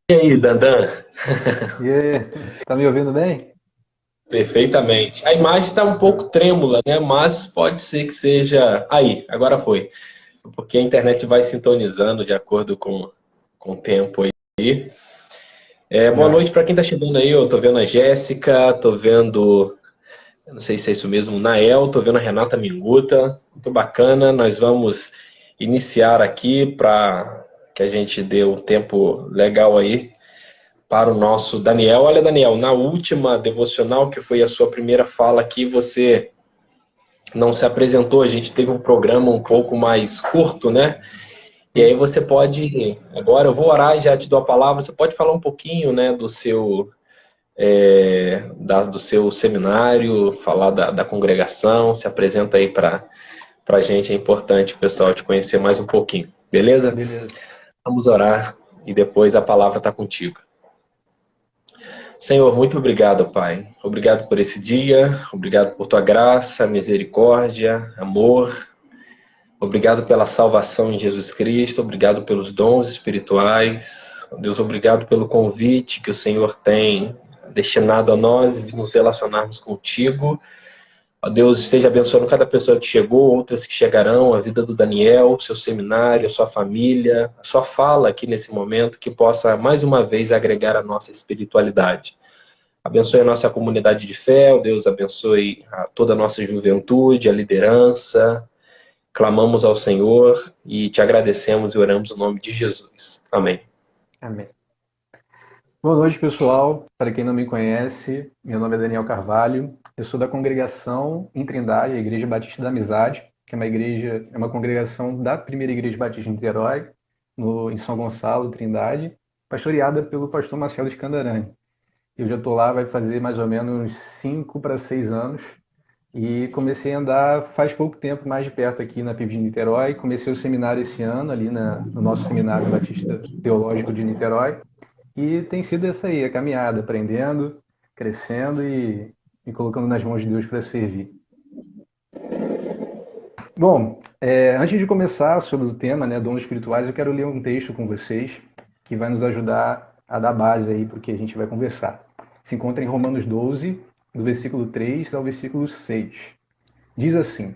E aí, Dandan? E aí, tá me ouvindo bem? Perfeitamente. A imagem está um pouco trêmula, né? Mas pode ser que seja. Aí, agora foi. Porque a internet vai sintonizando de acordo com o tempo aí. Boa Joia. noite para quem está chegando aí. Eu tô vendo a Jéssica, tô vendo. Eu não sei se é isso mesmo, Nael, tô vendo a Renata Minguta. Muito bacana. Nós vamos iniciar aqui para que a gente dê um tempo legal aí para o nosso Daniel. Olha, Daniel, na última devocional, que foi a sua primeira fala aqui, você não se apresentou, a gente teve um programa um pouco mais curto, né? E aí Sim. você pode, agora eu vou orar e já te dou a palavra, você pode falar um pouquinho, né, do seu seminário, falar da congregação, se apresenta aí para a gente, é importante o pessoal te conhecer mais um pouquinho, beleza? Beleza. Vamos orar e depois a palavra está contigo. Senhor, muito obrigado, Pai. Obrigado por esse dia, obrigado por tua graça, misericórdia, amor. Obrigado pela salvação em Jesus Cristo, obrigado pelos dons espirituais. Deus, obrigado pelo convite que o Senhor tem destinado a nós de nos relacionarmos contigo. Ó Deus, esteja abençoando cada pessoa que chegou, outras que chegarão, a vida do Daniel, seu seminário, a sua família, a sua fala aqui nesse momento, que possa mais uma vez agregar a nossa espiritualidade. Abençoe a nossa comunidade de fé, ó Deus, abençoe toda a nossa juventude, a liderança. Clamamos ao Senhor e te agradecemos e oramos no nome de Jesus. Amém. Amém. Boa noite, pessoal. Para quem não me conhece, meu nome é Daniel Carvalho. Eu sou da congregação em Trindade, a Igreja Batista da Amizade, que é uma congregação da Primeira Igreja Batista de Niterói, em São Gonçalo, Trindade, pastoreada pelo pastor Marcelo Scandarani. Eu já estou lá, vai fazer mais ou menos 5 para 6 anos. E comecei a andar faz pouco tempo mais de perto aqui na PIB de Niterói. Comecei o seminário esse ano, ali no nosso Seminário Batista Teológico de Niterói. E tem sido essa aí, a caminhada, aprendendo, crescendo e me colocando nas mãos de Deus para servir. Bom, antes de começar sobre o tema, né, dons espirituais, eu quero ler um texto com vocês que vai nos ajudar a dar base aí para o que a gente vai conversar. Se encontra em Romanos 12, do versículo 3 ao versículo 6. Diz assim: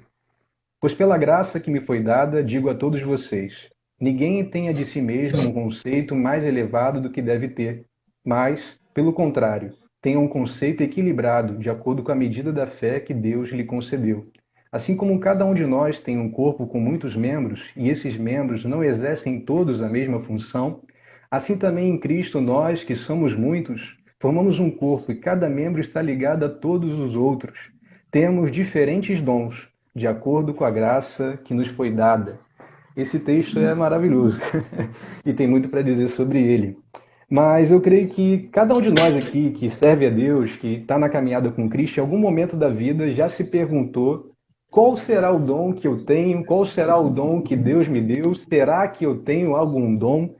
Pois pela graça que me foi dada, digo a todos vocês: ninguém tenha de si mesmo um conceito mais elevado do que deve ter, mas, pelo contrário, tenha um conceito equilibrado, de acordo com a medida da fé que Deus lhe concedeu. Assim como cada um de nós tem um corpo com muitos membros, e esses membros não exercem todos a mesma função, assim também em Cristo nós, que somos muitos, formamos um corpo e cada membro está ligado a todos os outros. Temos diferentes dons de acordo com a graça que nos foi dada. Esse texto é maravilhoso e tem muito para dizer sobre ele. Mas eu creio que cada um de nós aqui que serve a Deus, que está na caminhada com Cristo, em algum momento da vida já se perguntou qual será o dom que eu tenho, qual será o dom que Deus me deu, será que eu tenho algum dom?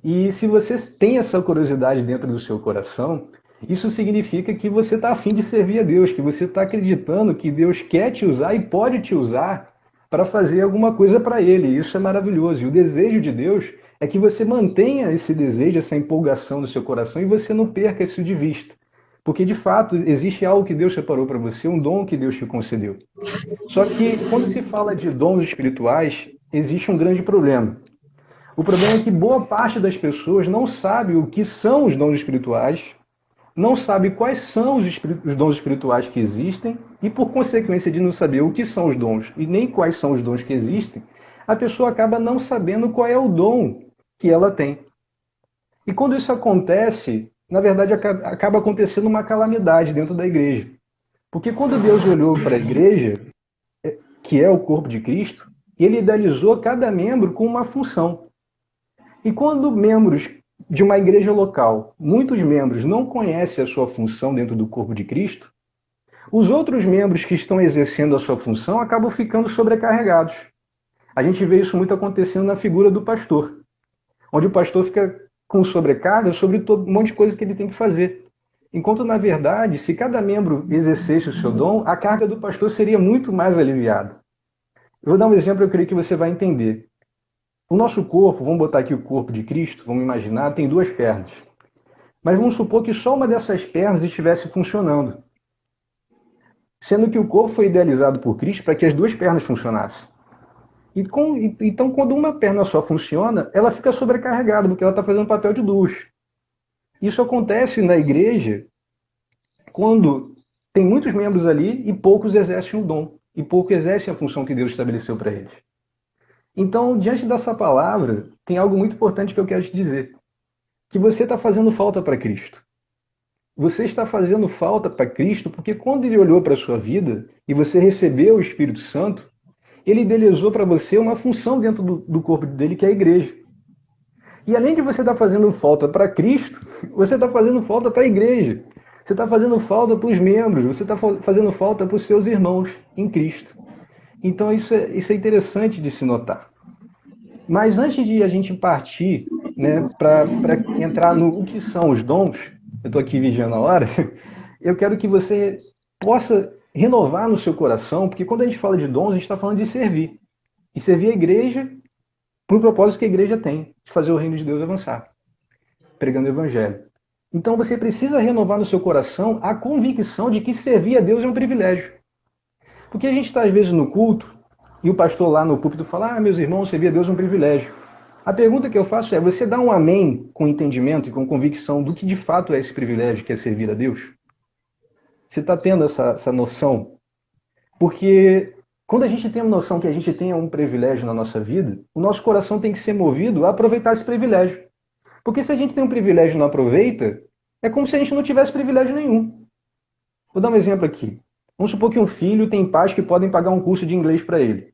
E se você tem essa curiosidade dentro do seu coração, isso significa que você está afim de servir a Deus, que você está acreditando que Deus quer te usar e pode te usar para fazer alguma coisa para Ele. Isso é maravilhoso. E o desejo de Deus é que você mantenha esse desejo, essa empolgação no seu coração e você não perca isso de vista. Porque de fato existe algo que Deus separou para você, um dom que Deus te concedeu. Só que quando se fala de dons espirituais, existe um grande problema. O problema é que boa parte das pessoas não sabe o que são os dons espirituais, não sabe quais são os dons espirituais que existem, e por consequência de não saber o que são os dons e nem quais são os dons que existem, a pessoa acaba não sabendo qual é o dom que ela tem. E quando isso acontece, na verdade acaba acontecendo uma calamidade dentro da igreja. Porque quando Deus olhou para a igreja, que é o corpo de Cristo, ele idealizou cada membro com uma função. E quando membros de uma igreja local, muitos membros não conhecem a sua função dentro do corpo de Cristo, os outros membros que estão exercendo a sua função acabam ficando sobrecarregados. A gente vê isso muito acontecendo na figura do pastor, onde o pastor fica com sobrecarga sobre todo um monte de coisa que ele tem que fazer. Enquanto, na verdade, se cada membro exercesse o seu dom, a carga do pastor seria muito mais aliviada. Eu vou dar um exemplo, eu creio que você vai entender. O nosso corpo, vamos botar aqui o corpo de Cristo, vamos imaginar, tem duas pernas. Mas vamos supor que só uma dessas pernas estivesse funcionando. Sendo que o corpo foi idealizado por Cristo para que as duas pernas funcionassem. Então, quando uma perna só funciona, ela fica sobrecarregada, porque ela está fazendo papel de duas. Isso acontece na igreja quando tem muitos membros ali e poucos exercem o dom, e poucos exercem a função que Deus estabeleceu para eles. Então, diante dessa palavra, tem algo muito importante que eu quero te dizer. Que você está fazendo falta para Cristo. Você está fazendo falta para Cristo porque quando Ele olhou para a sua vida e você recebeu o Espírito Santo, Ele idealizou para você uma função dentro do corpo dele, que é a igreja. E além de você estar fazendo falta para Cristo, você está fazendo falta para a igreja. Você está fazendo falta para os membros, você está fazendo falta para os seus irmãos em Cristo. Então isso é interessante de se notar. Mas antes de a gente partir, né, para entrar no o que são os dons, eu estou aqui vigiando a hora, eu quero que você possa renovar no seu coração, porque quando a gente fala de dons, a gente está falando de servir. E servir a igreja para o propósito que a igreja tem, de fazer o reino de Deus avançar, pregando o evangelho. Então você precisa renovar no seu coração a convicção de que servir a Deus é um privilégio. Porque a gente está às vezes no culto, e o pastor lá no púlpito fala, meus irmãos, servir a Deus é um privilégio. A pergunta que eu faço é, você dá um amém com entendimento e com convicção do que de fato é esse privilégio, que é servir a Deus? Você está tendo essa noção? Porque quando a gente tem a noção que a gente tem um privilégio na nossa vida, o nosso coração tem que ser movido a aproveitar esse privilégio. Porque se a gente tem um privilégio e não aproveita, é como se a gente não tivesse privilégio nenhum. Vou dar um exemplo aqui. Vamos supor que um filho tem pais que podem pagar um curso de inglês para ele.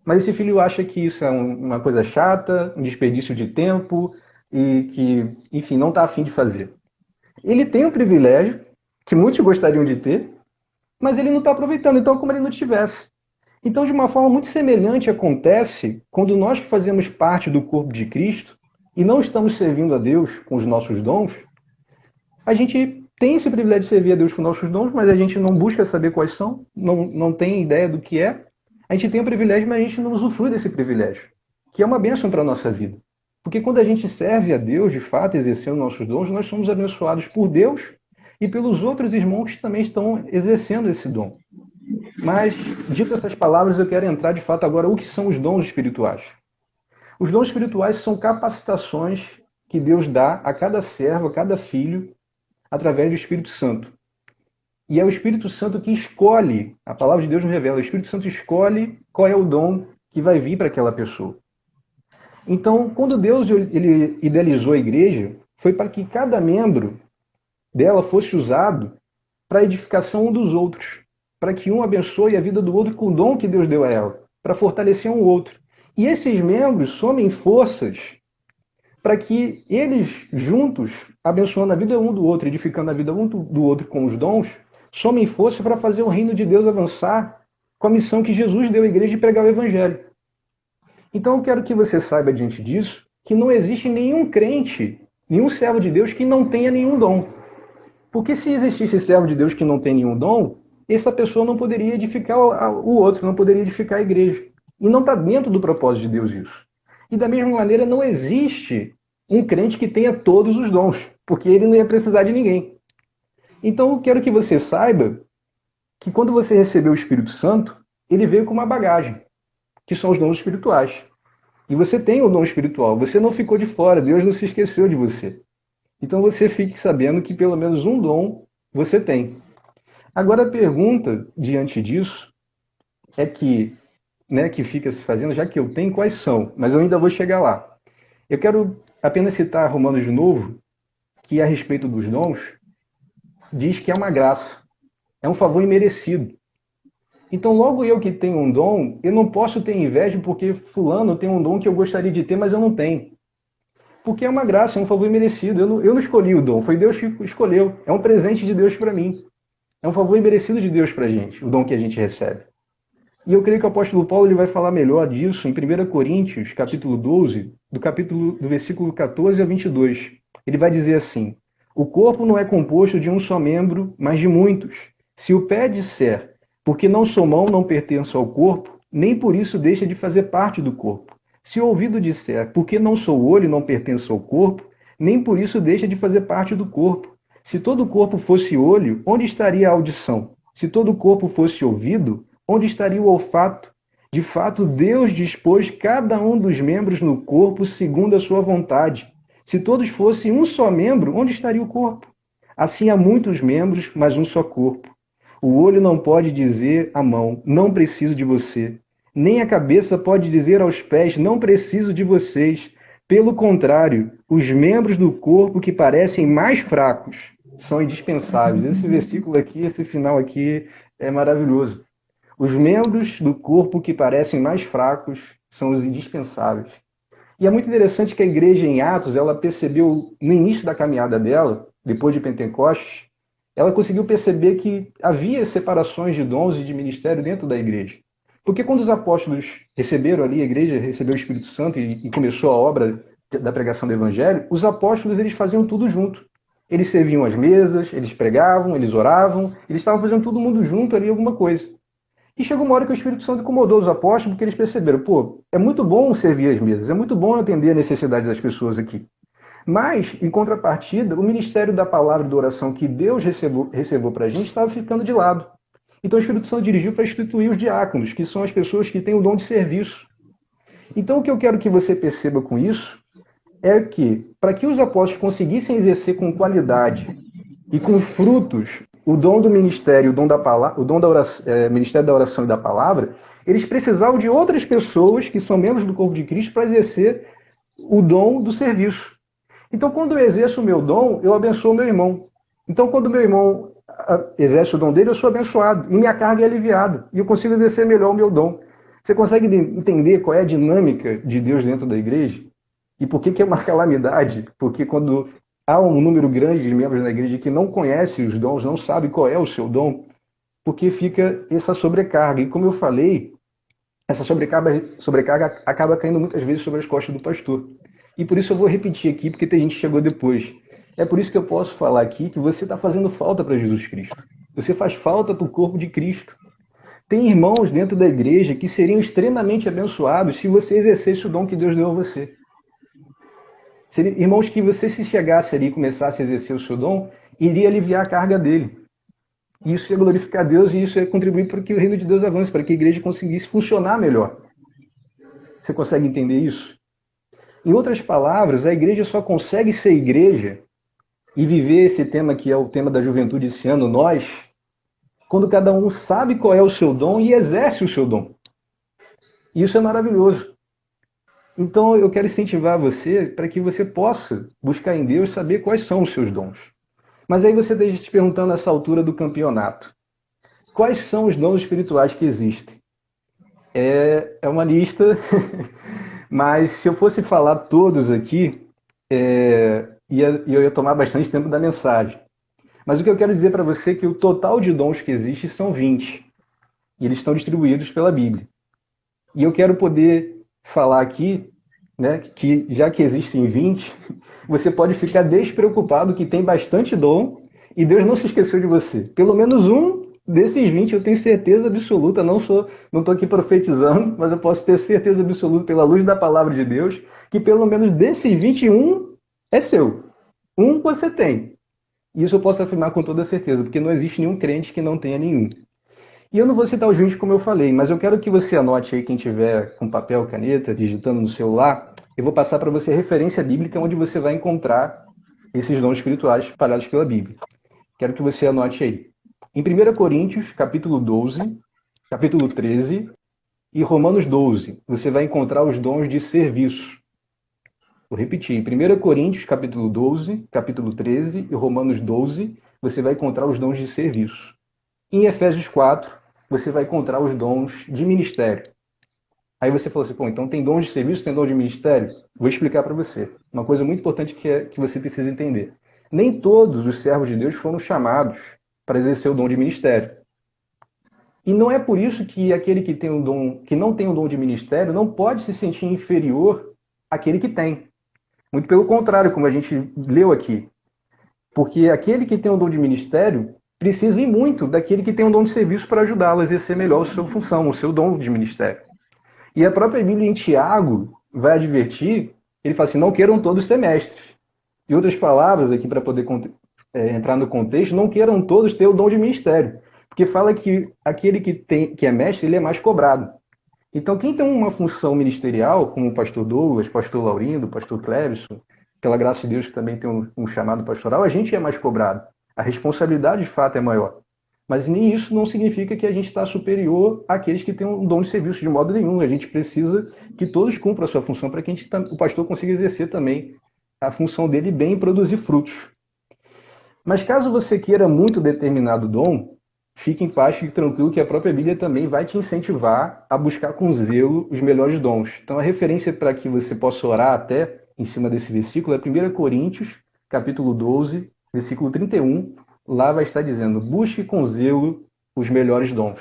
Mas esse filho acha que isso é uma coisa chata, um desperdício de tempo e que, enfim, não está afim de fazer. Ele tem um privilégio que muitos gostariam de ter, mas ele não está aproveitando, então é como ele não tivesse. Então, de uma forma muito semelhante acontece quando nós que fazemos parte do corpo de Cristo e não estamos servindo a Deus com os nossos dons, a gente tem esse privilégio de servir a Deus com nossos dons, mas a gente não busca saber quais são, não tem ideia do que é. A gente tem o privilégio, mas a gente não usufrui desse privilégio, que é uma bênção para a nossa vida. Porque quando a gente serve a Deus, de fato, exercendo nossos dons, nós somos abençoados por Deus e pelos outros irmãos que também estão exercendo esse dom. Mas, dito essas palavras, eu quero entrar de fato agora o que são os dons espirituais. Os dons espirituais são capacitações que Deus dá a cada servo, a cada filho, através do Espírito Santo. E é o Espírito Santo que escolhe, a palavra de Deus nos revela, o Espírito Santo escolhe qual é o dom que vai vir para aquela pessoa. Então, quando Deus ele idealizou a igreja, foi para que cada membro dela fosse usado para a edificação um dos outros, para que um abençoe a vida do outro com o dom que Deus deu a ela, para fortalecer um outro. E esses membros somem forças para que eles juntos, abençoando a vida um do outro, edificando a vida um do outro com os dons, somem força para fazer o reino de Deus avançar com a missão que Jesus deu à igreja de pregar o evangelho. Então eu quero que você saiba diante disso que não existe nenhum crente, nenhum servo de Deus que não tenha nenhum dom. Porque se existisse servo de Deus que não tem nenhum dom, essa pessoa não poderia edificar o outro, não poderia edificar a igreja. E não está dentro do propósito de Deus isso. E da mesma maneira não existe um crente que tenha todos os dons, porque ele não ia precisar de ninguém. Então eu quero que você saiba que quando você recebeu o Espírito Santo, ele veio com uma bagagem, que são os dons espirituais. E você tem o dom espiritual, você não ficou de fora, Deus não se esqueceu de você. Então você fique sabendo que pelo menos um dom você tem. Agora a pergunta diante disso é que fica se fazendo, já que eu tenho, quais são? Mas eu ainda vou chegar lá. Eu quero apenas citar Romanos de novo, que a respeito dos dons, diz que é uma graça, é um favor imerecido. Então logo eu que tenho um dom, eu não posso ter inveja porque fulano tem um dom que eu gostaria de ter, mas eu não tenho. Porque é uma graça, é um favor imerecido. Eu não escolhi o dom, foi Deus que escolheu. É um presente de Deus para mim. É um favor imerecido de Deus para a gente, o dom que a gente recebe. E eu creio que o apóstolo Paulo ele vai falar melhor disso em 1 Coríntios, capítulo 12, do versículo 14 a 22. Ele vai dizer assim, o corpo não é composto de um só membro, mas de muitos. Se o pé disser, porque não sou mão, não pertenço ao corpo, nem por isso deixa de fazer parte do corpo. Se o ouvido disser, porque não sou olho, não pertenço ao corpo, nem por isso deixa de fazer parte do corpo. Se todo o corpo fosse olho, onde estaria a audição? Se todo o corpo fosse ouvido, onde estaria o olfato? De fato, Deus dispôs cada um dos membros no corpo segundo a sua vontade. Se todos fossem um só membro, onde estaria o corpo? Assim há muitos membros, mas um só corpo. O olho não pode dizer à mão, não preciso de você. Nem a cabeça pode dizer aos pés, não preciso de vocês. Pelo contrário, os membros do corpo que parecem mais fracos são indispensáveis. Esse versículo aqui, esse final aqui é maravilhoso. Os membros do corpo que parecem mais fracos são os indispensáveis. E é muito interessante que a igreja em Atos, ela percebeu no início da caminhada dela, depois de Pentecostes, ela conseguiu perceber que havia separações de dons e de ministério dentro da igreja. Porque quando os apóstolos receberam ali, a igreja recebeu o Espírito Santo e começou a obra da pregação do evangelho, os apóstolos eles faziam tudo junto. Eles serviam as mesas, eles pregavam, eles oravam, eles estavam fazendo todo mundo junto ali alguma coisa. E chegou uma hora que o Espírito Santo incomodou os apóstolos, porque eles perceberam, pô, é muito bom servir as mesas, é muito bom atender a necessidade das pessoas aqui. Mas, em contrapartida, o ministério da palavra e da oração que Deus reservou para a gente estava ficando de lado. Então o Espírito Santo dirigiu para instituir os diáconos, que são as pessoas que têm o dom de serviço. Então o que eu quero que você perceba com isso é que, para que os apóstolos conseguissem exercer com qualidade e com frutos o dom do ministério, o dom da palavra, o dom da oração, ministério da oração e da palavra, eles precisavam de outras pessoas que são membros do corpo de Cristo para exercer o dom do serviço. Então, quando eu exerço o meu dom, eu abençoo o meu irmão. Então, quando o meu irmão exerce o dom dele, eu sou abençoado. E minha carga é aliviada. E eu consigo exercer melhor o meu dom. Você consegue entender qual é a dinâmica de Deus dentro da igreja? E por que é uma calamidade? Porque quando há um número grande de membros da igreja que não conhece os dons, não sabe qual é o seu dom, porque fica essa sobrecarga. E como eu falei, essa sobrecarga acaba caindo muitas vezes sobre as costas do pastor. E por isso eu vou repetir aqui, porque tem gente que chegou depois. É por isso que eu posso falar aqui que você está fazendo falta para Jesus Cristo. Você faz falta para o corpo de Cristo. Tem irmãos dentro da igreja que seriam extremamente abençoados se você exercesse o dom que Deus deu a você. Seriam irmãos que você, se chegasse ali e começasse a exercer o seu dom, iria aliviar a carga dele. E isso ia glorificar a Deus e isso ia contribuir para que o reino de Deus avance, para que a igreja conseguisse funcionar melhor. Você consegue entender isso? Em outras palavras, a igreja só consegue ser igreja e viver esse tema que é o tema da juventude esse ano, nós, quando cada um sabe qual é o seu dom e exerce o seu dom. E isso é maravilhoso. Então eu quero incentivar você para que você possa buscar em Deus saber quais são os seus dons. Mas aí você esteja se perguntando nessa altura do campeonato. Quais são os dons espirituais que existem? É uma lista, mas se eu fosse falar todos aqui, eu ia tomar bastante tempo da mensagem. Mas o que eu quero dizer para você é que o total de dons que existe são 20. E eles estão distribuídos pela Bíblia. E eu quero poder falar aqui, né, que já que existem 20, você pode ficar despreocupado que tem bastante dom e Deus não se esqueceu de você. Pelo menos um desses 20 eu tenho certeza absoluta, não estou aqui profetizando, mas eu posso ter certeza absoluta pela luz da palavra de Deus, que pelo menos desses 21 é seu. Um você tem. Isso eu posso afirmar com toda certeza, porque não existe nenhum crente que não tenha nenhum. E eu não vou citar os 20 como eu falei, mas eu quero que você anote aí, quem tiver com papel, caneta, digitando no celular, eu vou passar para você a referência bíblica onde você vai encontrar esses dons espirituais espalhados pela Bíblia. Quero que você anote aí. Em 1 Coríntios, capítulo 12, capítulo 13 e Romanos 12, você vai encontrar os dons de serviço. Vou repetir, em 1 Coríntios, capítulo 12, capítulo 13 e Romanos 12, você vai encontrar os dons de serviço. Em Efésios 4, você vai encontrar os dons de ministério. Aí você falou assim, pô, então tem dons de serviço, tem dom de ministério? Vou explicar para você. Uma coisa muito importante que você precisa entender. Nem todos os servos de Deus foram chamados para exercer o dom de ministério. E não é por isso que aquele que tem um dom, que não tem o dom de ministério, não pode se sentir inferior àquele que tem. Muito pelo contrário, como a gente leu aqui. Porque aquele que tem o dom de ministério precisa ir muito daquele que tem um dom de serviço para ajudá-lo a exercer melhor a sua função, o seu dom de ministério. E a própria Bíblia em Tiago vai advertir, ele fala assim, não queiram todos ser mestres. Em outras palavras, aqui para poder entrar no contexto, não queiram todos ter o dom de ministério, porque fala que aquele que é mestre, ele é mais cobrado. Então, quem tem uma função ministerial, como o pastor Douglas, pastor Laurindo, pastor Cleverson, pela graça de Deus que também tem um chamado pastoral, a gente é mais cobrado. A responsabilidade, de fato, é maior. Mas nem isso não significa que a gente está superior àqueles que têm um dom de serviço de modo nenhum. A gente precisa que todos cumpram a sua função para que o pastor consiga exercer também a função dele bem e produzir frutos. Mas caso você queira muito determinado dom, fique em paz, fique tranquilo que a própria Bíblia também vai te incentivar a buscar com zelo os melhores dons. Então a referência para que você possa orar até em cima desse versículo é 1 Coríntios, capítulo 12, versículo 31. Lá vai estar dizendo, busque com zelo os melhores dons.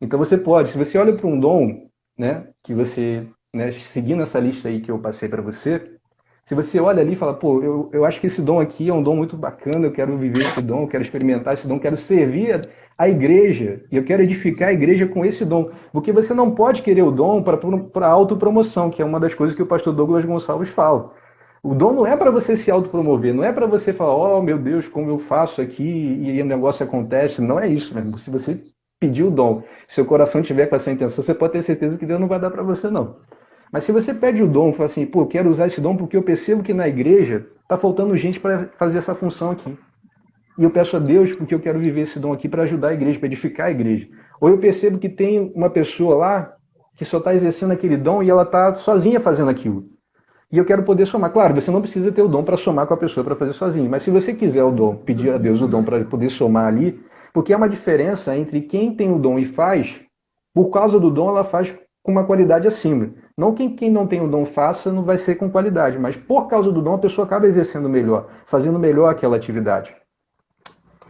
Então você pode, se você olha para um dom, né, que você, né, seguindo essa lista aí que eu passei para você, se você olha ali e fala, pô, eu acho que esse dom aqui é um dom muito bacana, eu quero viver esse dom, eu quero experimentar esse dom, quero servir a igreja, e eu quero edificar a igreja com esse dom. Porque você não pode querer o dom para autopromoção, que é uma das coisas que o pastor Douglas Gonçalves fala. O dom não é para você se autopromover, não é para você falar, oh meu Deus, como eu faço aqui e o negócio acontece. Não é isso, mesmo. Se você pedir o dom, se seu coração tiver com essa intenção, você pode ter certeza que Deus não vai dar para você, não. Mas se você pede o dom, fala assim, pô, eu quero usar esse dom porque eu percebo que na igreja está faltando gente para fazer essa função aqui. E eu peço a Deus porque eu quero viver esse dom aqui para ajudar a igreja, para edificar a igreja. Ou eu percebo que tem uma pessoa lá que só está exercendo aquele dom e ela está sozinha fazendo aquilo. E eu quero poder somar. Claro, você não precisa ter o dom para somar com a pessoa para fazer sozinho. Mas se você quiser o dom, pedir a Deus o dom para poder somar ali, porque há uma diferença entre quem tem o dom e faz, por causa do dom ela faz com uma qualidade acima. Não que quem não tem o dom faça não vai ser com qualidade, mas por causa do dom a pessoa acaba exercendo melhor, fazendo melhor aquela atividade.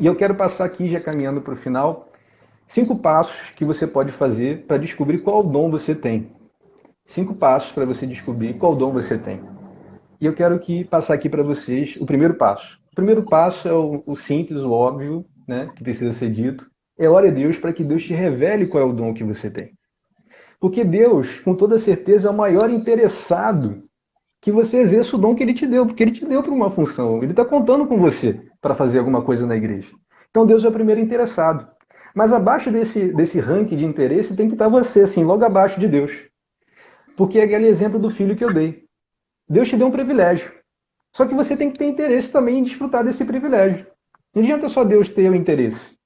E eu quero passar aqui, já caminhando para o final, 5 passos que você pode fazer para descobrir qual dom você tem. 5 passos para você descobrir qual dom você tem. E eu quero passar aqui para vocês o primeiro passo. O primeiro passo é o simples, o óbvio, né, que precisa ser dito. É ore a Deus para que Deus te revele qual é o dom que você tem. Porque Deus, com toda certeza, é o maior interessado que você exerça o dom que Ele te deu, porque Ele te deu para uma função. Ele está contando com você para fazer alguma coisa na igreja. Então Deus é o primeiro interessado. Mas abaixo desse ranking de interesse tem que estar você, assim, logo abaixo de Deus. Porque é aquele exemplo do filho que eu dei. Deus te deu um privilégio. Só que você tem que ter interesse também em desfrutar desse privilégio. Não adianta só Deus ter o interesse.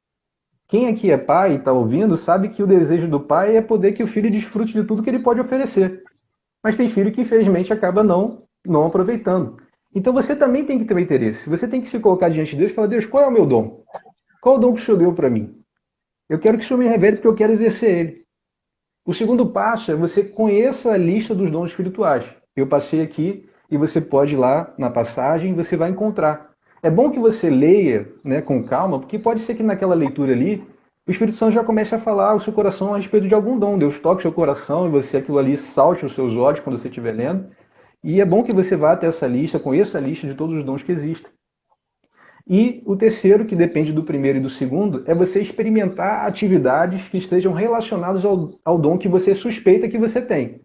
Quem aqui é pai e está ouvindo sabe que o desejo do pai é poder que o filho desfrute de tudo que ele pode oferecer. Mas tem filho que, infelizmente, acaba não aproveitando. Então você também tem que ter um interesse. Você tem que se colocar diante de Deus e falar, Deus, qual é o meu dom? Qual é o dom que o Senhor deu para mim? Eu quero que o Senhor me revele porque eu quero exercer ele. O segundo passo é você conheça a lista dos dons espirituais. Eu passei aqui e você pode ir lá na passagem e você vai encontrar. É bom que você leia, né, com calma, porque pode ser que naquela leitura ali o Espírito Santo já comece a falar ao seu coração a respeito de algum dom. Deus toque o seu coração e você aquilo ali salte os seus olhos quando você estiver lendo. E é bom que você vá até essa lista, conheça a lista de todos os dons que existem. E o terceiro, que depende do primeiro e do segundo, é você experimentar atividades que estejam relacionadas ao dom que você suspeita que você tem.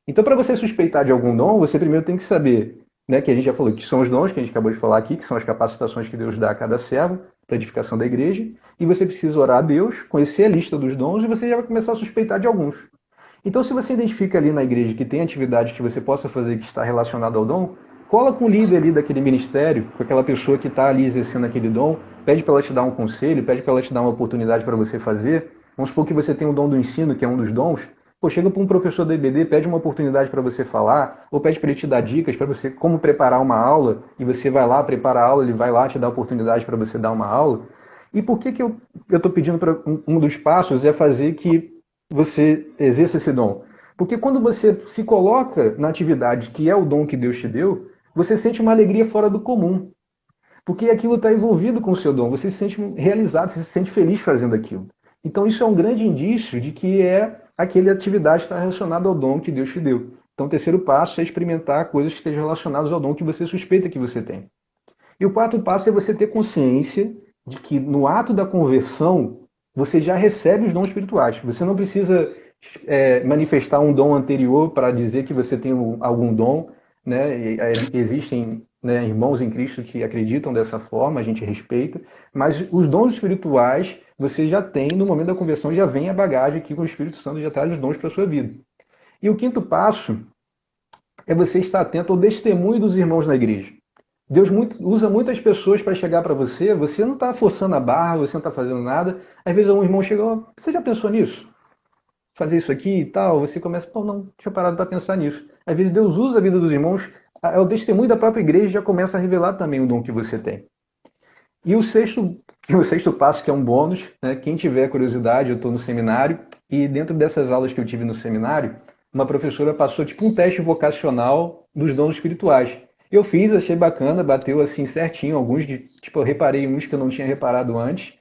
Então, para você suspeitar de algum dom, você primeiro tem que saber, né, que a gente já falou que são os dons que a gente acabou de falar aqui, que são as capacitações que Deus dá a cada servo para a edificação da igreja, e você precisa orar a Deus, conhecer a lista dos dons, e você já vai começar a suspeitar de alguns. Então, se você identifica ali na igreja que tem atividade que você possa fazer que está relacionada ao dom, cola com o líder ali daquele ministério, com aquela pessoa que está ali exercendo aquele dom, pede para ela te dar um conselho, pede para ela te dar uma oportunidade para você fazer. Vamos supor que você tem o dom do ensino, que é um dos dons. Pô, chega para um professor da IBD, pede uma oportunidade para você falar, ou pede para ele te dar dicas para você como preparar uma aula, e você vai lá, prepara a aula, ele vai lá te dar a oportunidade para você dar uma aula. E por que eu estou pedindo para um dos passos é fazer que você exerça esse dom? Porque quando você se coloca na atividade que é o dom que Deus te deu, você sente uma alegria fora do comum. Porque aquilo está envolvido com o seu dom, você se sente realizado, você se sente feliz fazendo aquilo. Então isso é um grande indício de que aquela atividade está relacionada ao dom que Deus te deu. Então o terceiro passo é experimentar coisas que estejam relacionadas ao dom que você suspeita que você tem. E o quarto passo é você ter consciência de que no ato da conversão, você já recebe os dons espirituais. Você não precisa manifestar um dom anterior para dizer que você tem algum dom. Né? Existem né, irmãos em Cristo que acreditam dessa forma, a gente respeita, mas os dons espirituais você já tem, no momento da conversão, já vem a bagagem aqui com o Espírito Santo, já traz os dons para a sua vida. E o quinto passo é você estar atento ao testemunho dos irmãos na igreja. Deus usa muitas pessoas para chegar para você, você não está forçando a barra, você não está fazendo nada. Às vezes um irmão chega, oh, você já pensou nisso? Fazer isso aqui e tal, você começa, pô, não, tinha parado para pensar nisso. Às vezes Deus usa a vida dos irmãos, o testemunho da própria igreja já começa a revelar também o dom que você tem. E o sexto passo, que é um bônus, né? Quem tiver curiosidade, eu estou no seminário, e dentro dessas aulas que eu tive no seminário, uma professora passou tipo um teste vocacional dos dons espirituais. Eu fiz, achei bacana, bateu assim certinho, alguns tipo, eu reparei uns que eu não tinha reparado antes.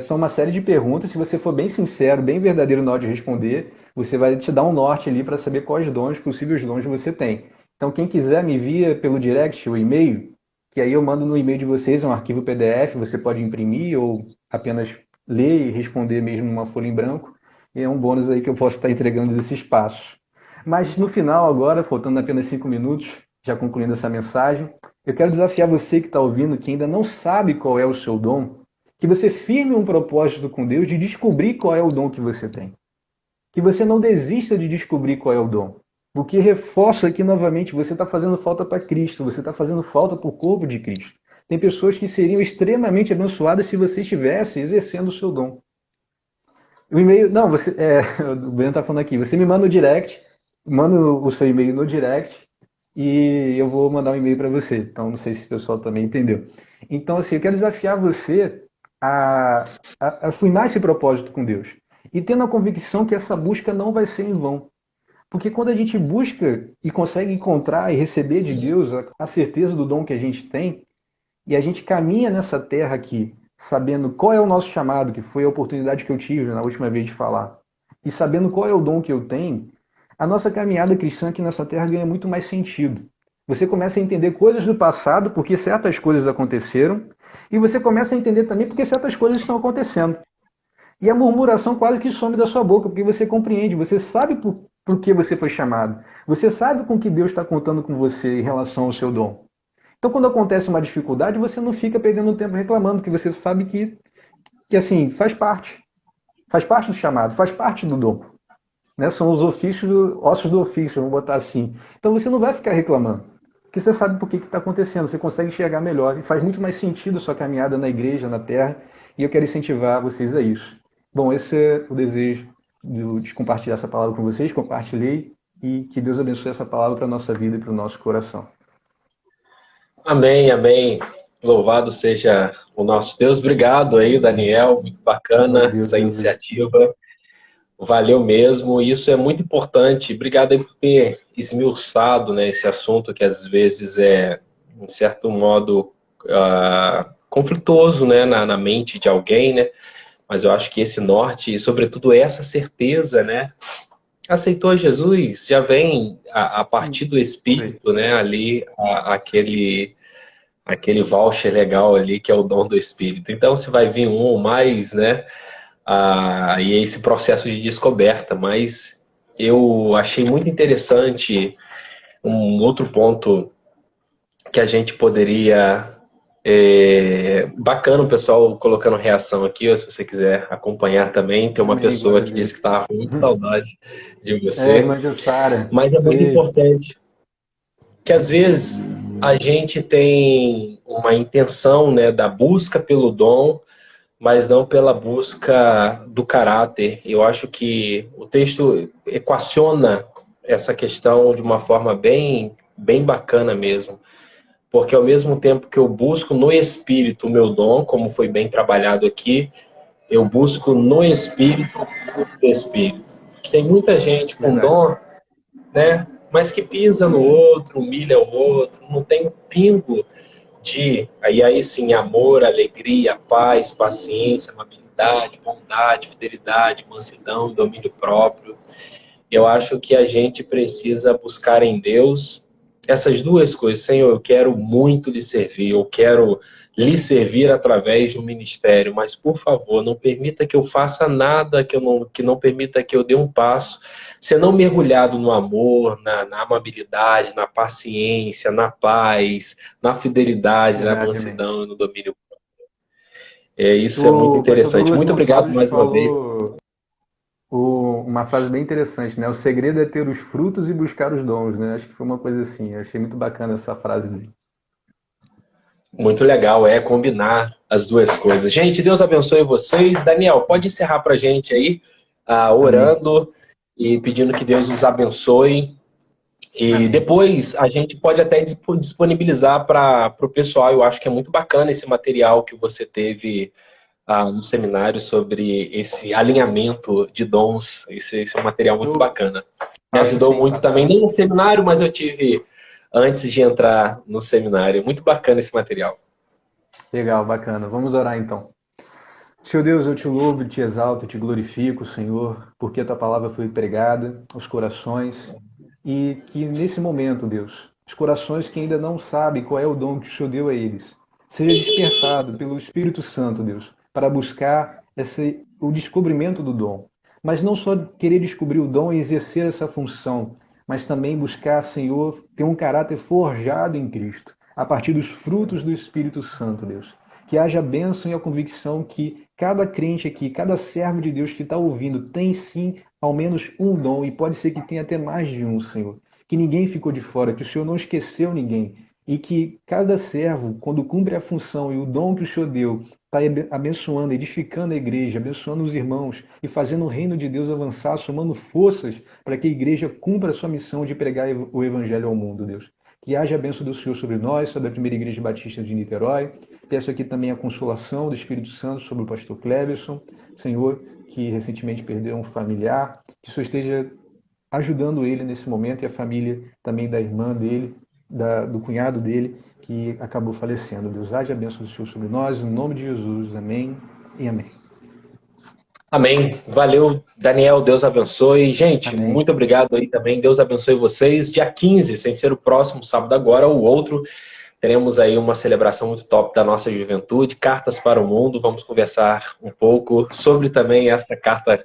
São uma série de perguntas, se você for bem sincero, bem verdadeiro na hora de responder, você vai te dar um norte ali para saber quais dons, possíveis dons você tem. Então quem quiser me envia pelo direct o e-mail, que aí eu mando no e-mail de vocês um arquivo PDF, você pode imprimir ou apenas ler e responder mesmo numa folha em branco. E é um bônus aí que eu posso estar entregando desses passos. Mas no final agora, faltando apenas 5 minutos, já concluindo essa mensagem, eu quero desafiar você que está ouvindo, que ainda não sabe qual é o seu dom, que você firme um propósito com Deus de descobrir qual é o dom que você tem. Que você não desista de descobrir qual é o dom. Porque reforço aqui novamente, você está fazendo falta para Cristo, você está fazendo falta para o corpo de Cristo. Tem pessoas que seriam extremamente abençoadas se você estivesse exercendo o seu dom. O e-mail, não, o Breno está falando aqui, você me manda no direct, manda o seu e-mail no direct e eu vou mandar um e-mail para você. Então, não sei se o pessoal também entendeu. Então, assim, eu quero desafiar você a firmar esse propósito com Deus. E tendo a convicção que essa busca não vai ser em vão. Porque quando a gente busca e consegue encontrar e receber de Deus a certeza do dom que a gente tem, e a gente caminha nessa terra aqui, sabendo qual é o nosso chamado, que foi a oportunidade que eu tive na última vez de falar, e sabendo qual é o dom que eu tenho, a nossa caminhada cristã aqui nessa terra ganha muito mais sentido. Você começa a entender coisas do passado, porque certas coisas aconteceram, e você começa a entender também porque certas coisas estão acontecendo. E a murmuração quase que some da sua boca, porque você compreende, você sabe por que você foi chamado. Você sabe com que Deus está contando com você em relação ao seu dom. Então, quando acontece uma dificuldade, você não fica perdendo tempo reclamando, porque você sabe que assim, faz parte. Faz parte do chamado, faz parte do dom. Né? São os ossos do ofício, vamos botar assim. Então, você não vai ficar reclamando, porque você sabe por que está acontecendo, você consegue enxergar melhor, e faz muito mais sentido a sua caminhada na igreja, na terra, e eu quero incentivar vocês a isso. Bom, esse é o desejo de compartilhar essa palavra com vocês, compartilhei, e que Deus abençoe essa palavra para a nossa vida e para o nosso coração. Amém, amém. Louvado seja o nosso Deus. Obrigado aí, Daniel. Muito bacana essa iniciativa. Valeu mesmo. Isso é muito importante. Obrigado aí por ter esmiuçado, né, esse assunto que às vezes é, em certo modo, conflituoso, né, na mente de alguém, né? Mas eu acho que esse norte, e sobretudo essa certeza, né? Aceitou Jesus, já vem a partir do Espírito, né? Ali, aquele voucher legal ali, que é o dom do Espírito. Então, se vai vir um ou mais, né? E esse processo de descoberta. Mas eu achei muito interessante um outro ponto que a gente poderia... bacana o pessoal colocando reação aqui, ou se você quiser acompanhar também, tem uma pessoa que disse que estava com muita saudade de você. Irmã Jussara. Mas é muito importante que às vezes a gente tem uma intenção, né, da busca pelo dom, mas não pela busca do caráter. Eu acho que o texto equaciona essa questão de uma forma bem, bem bacana mesmo. Porque ao mesmo tempo que eu busco no Espírito o meu dom, como foi bem trabalhado aqui, eu busco no Espírito o fruto do Espírito. Porque tem muita gente com dom, né, mas que pisa no outro, humilha o outro, não tem um pingo de, aí sim, amor, alegria, paz, paciência, amabilidade, bondade, fidelidade, mansidão, domínio próprio. Eu acho que a gente precisa buscar em Deus essas duas coisas. Senhor, eu quero muito lhe servir, eu quero lhe servir através do ministério, mas por favor, não permita que eu faça nada, que não permita que eu dê um passo você não mergulhado no amor, na amabilidade, na paciência, na paz, na fidelidade, na Verdade, amém. mansidão e no domínio. Isso é muito O pastor interessante. Douglas Muito obrigado Gonçalves mais uma vez. falou uma frase bem interessante, né? O segredo é ter os frutos e buscar os dons, né? Acho que foi uma coisa assim. Eu achei muito bacana essa frase dele. Muito legal, combinar as duas coisas. Gente, Deus abençoe vocês. Daniel, pode encerrar para a gente aí, Amém. orando e pedindo que Deus os abençoe. E Amém. depois a gente pode até disponibilizar para o pessoal. Eu acho que é muito bacana esse material que você teve no seminário sobre esse alinhamento de dons. Esse é um material muito Eu bacana. Me passo ajudou sim, muito passo também, sim. não no seminário, mas eu tive antes de entrar no seminário. Muito bacana esse material. Legal, bacana. Vamos orar então. Senhor Deus, eu te louvo, te exalto, te glorifico, Senhor, porque a tua palavra foi pregada aos corações e que nesse momento, Deus, os corações que ainda não sabem qual é o dom que o Senhor deu a eles, seja despertado pelo Espírito Santo, Deus, para buscar o descobrimento do dom. Mas não só querer descobrir o dom e exercer essa função, mas também buscar, Senhor, ter um caráter forjado em Cristo, a partir dos frutos do Espírito Santo, Deus. Que haja bênção e a convicção que cada crente aqui, cada servo de Deus que está ouvindo, tem sim ao menos um dom, e pode ser que tenha até mais de um, Senhor. Que ninguém ficou de fora, que o Senhor não esqueceu ninguém. E que cada servo, quando cumpre a função e o dom que o Senhor deu, está abençoando, edificando a igreja, abençoando os irmãos e fazendo o reino de Deus avançar, somando forças para que a igreja cumpra a sua missão de pregar o evangelho ao mundo, Deus. Que haja a bênção do Senhor sobre nós, sobre a primeira igreja batista de Niterói. Peço aqui também a consolação do Espírito Santo sobre o pastor Cleverson, Senhor, que recentemente perdeu um familiar, que o Senhor esteja ajudando ele nesse momento e a família também da irmã dele, do cunhado dele, que acabou falecendo. Deus, haja a bênção do Senhor sobre nós, em nome de Jesus. Amém e amém. Amém. Valeu, Daniel. Deus abençoe. Gente, Amém. muito obrigado aí também. Deus abençoe vocês. Dia 15, sem ser o próximo sábado agora, ou o outro, teremos aí uma celebração muito top da nossa juventude, Cartas para o Mundo. Vamos conversar um pouco sobre também essa carta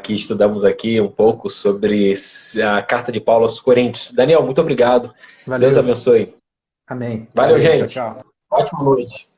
que estudamos aqui, um pouco sobre a carta de Paulo aos Coríntios. Daniel, muito obrigado. Deus Valeu. abençoe. Amém. Valeu, Valeu. Tchau, gente. tchau. Ótima noite.